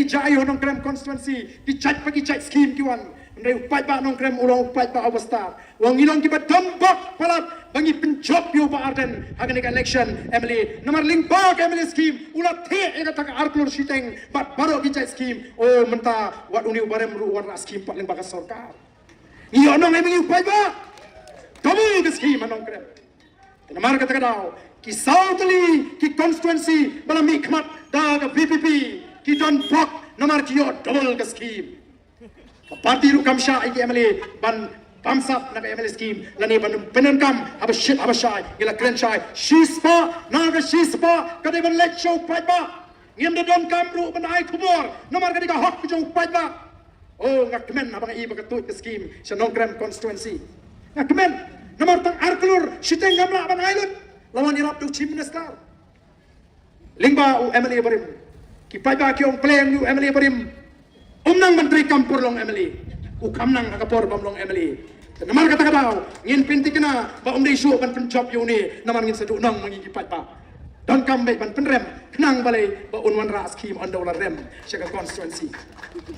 jayo nong krem constituency ki chat pagi chat scheme kiwan ndai upai ba nong krem ulang upai ba awasta wang ilong ki ba dombok palat bangi penjob yo ba arden hagani election emily nomor link ba emily scheme ulat the ega tak arklur siteng bat baro ki chat scheme oh menta wat uni barem ru warna scheme pat ling ba sarkar iyo nong emily upai ba kamu ke scheme nong krem nomor kata kadau ki southly ki constituency bala mikmat da ka PPP ki don pok nomor kiyo double ke scheme parti ru kamsha iki emily ban pamsap na emily scheme lani ban penenkam abashai ila krenchai shispa naga shispa kade ban let show paiba ngim de don kam ru ban ai kubor nomor kade ka hok jo paiba oh ngakmen abang i bakatu ke scheme shanong krem constituency ngakmen nomor tang arklur siteng gamla ban ailut lawan irap tu chief minister lingba u emily barim ki paiba ki ong plan u emily barim umnang menteri kampur long emily u kamnang akapor bam long emily namar kata kadau ngin pinti kena ba umdei su ban penjob yu ni namar ngin sedu nang mangi ki paiba don kambe ban penrem kenang balai ba unwan ra scheme on dollar rem shaka constituency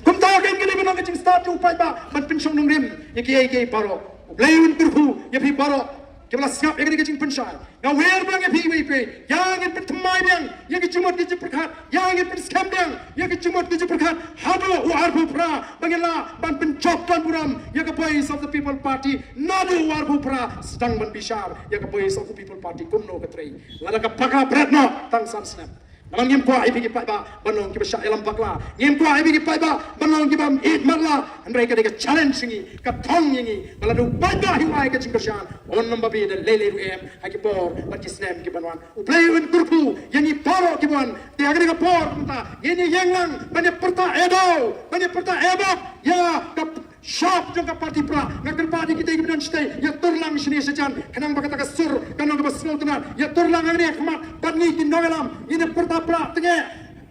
kum ta gen gele ban ngin start u paiba ban penshong nong rem yaki paro Playun turku ya pi baro kebala siap ya kini pensai ya wer bang ya pi wip yang ingin pertemai bang yang cuma di perkat yang ingin scam bang yang cuma di perkat hado warbu pra bangela ban pencop dan buram ya ke voice of the people party nadu warbu pra sedang ban bishar ya ke voice of the people party kumno ketrei lada ke pakar bretno tang san snap naman ngim kwa ibi ki paiba banong ki basya elam bakla ngim kwa ibi ki paiba banong ki bam eat marla andrai ka de challenge ngi ka thong ngi bala du paiba hiwai ka chingkashan on number be the lele ru em ha ki por bat ki snam ki banwan u play un kurpu yani poro ki ban te agre ka por punta yani yanglang banya perta edo ya ka shop jong ka party pra ngakar party kita ibn stay ya turlang sini sejan kanang bakata ka sur kanang ka basmol tena ya turlang ngani khmat badni ki nogalam ini perta pra tenge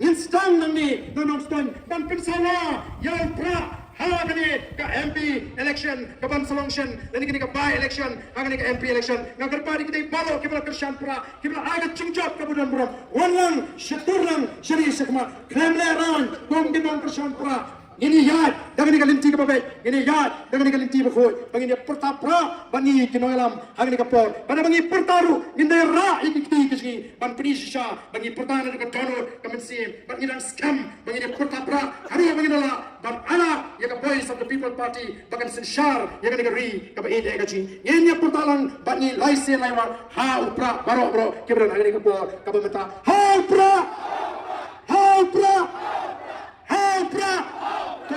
instang nang ni nonong stang dan pensala ya pra hala kani ka MP election ka ban selection dan kini ka by election angani ka MP election ngakar party kita balo kibla kershan pra kibla aga chingjot ka budan buram wanlang shaturlang shari sekma kremleran gom ginong kershan pra ini yad dengan ni kalinti ke babai ini yad dengan ni kalinti berkhoi bagi ni pertapra bani kinoelam hang ni kapor pada bagi pertaru indai ra ikiti kiski ban penisha bagi pertana dekat donor kemensim bagi dan scam bagi ni pertapra hari bagi dala ban ana ya ka voice of the people party bagan senshar ya kan ri ka ba ide gaji ini pertalang bagi laisen laiwa ha upra baro bro kibran hang ni kapor ka ba mata ha upra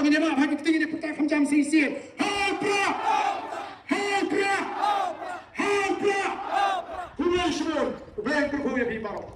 Kau ini mah bagi kita ini putar macam sisi. Helpra. Kuya semua, beli berkuya di bawah.